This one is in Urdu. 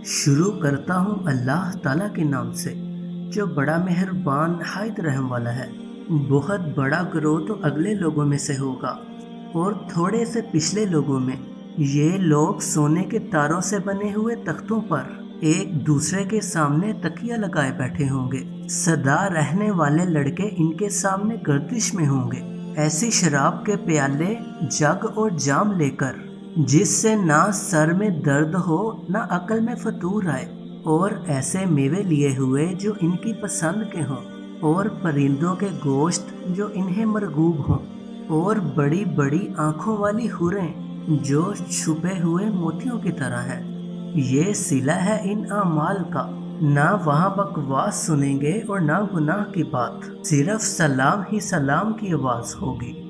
شروع کرتا ہوں اللہ تعالیٰ کے نام سے جو بڑا مہربان نہایت رحم والا ہے۔ بہت بڑا گروہ تو اگلے لوگوں میں سے ہوگا اور تھوڑے سے پچھلے لوگوں میں۔ یہ لوگ سونے کے تاروں سے بنے ہوئے تختوں پر ایک دوسرے کے سامنے تکیہ لگائے بیٹھے ہوں گے۔ سدا رہنے والے لڑکے ان کے سامنے گردش میں ہوں گے، ایسی شراب کے پیالے، جگ اور جام لے کر جس سے نہ سر میں درد ہو نہ عقل میں فطور آئے، اور ایسے میوے لیے ہوئے جو ان کی پسند کے ہوں، اور پرندوں کے گوشت جو انہیں مرغوب ہوں، اور بڑی بڑی آنکھوں والی حوریں جو چھپے ہوئے موتیوں کی طرح ہیں۔ یہ صلہ ہے ان اعمال کا۔ نہ وہاں بکواس سنیں گے اور نہ گناہ کی بات، صرف سلام ہی سلام کی آواز ہوگی۔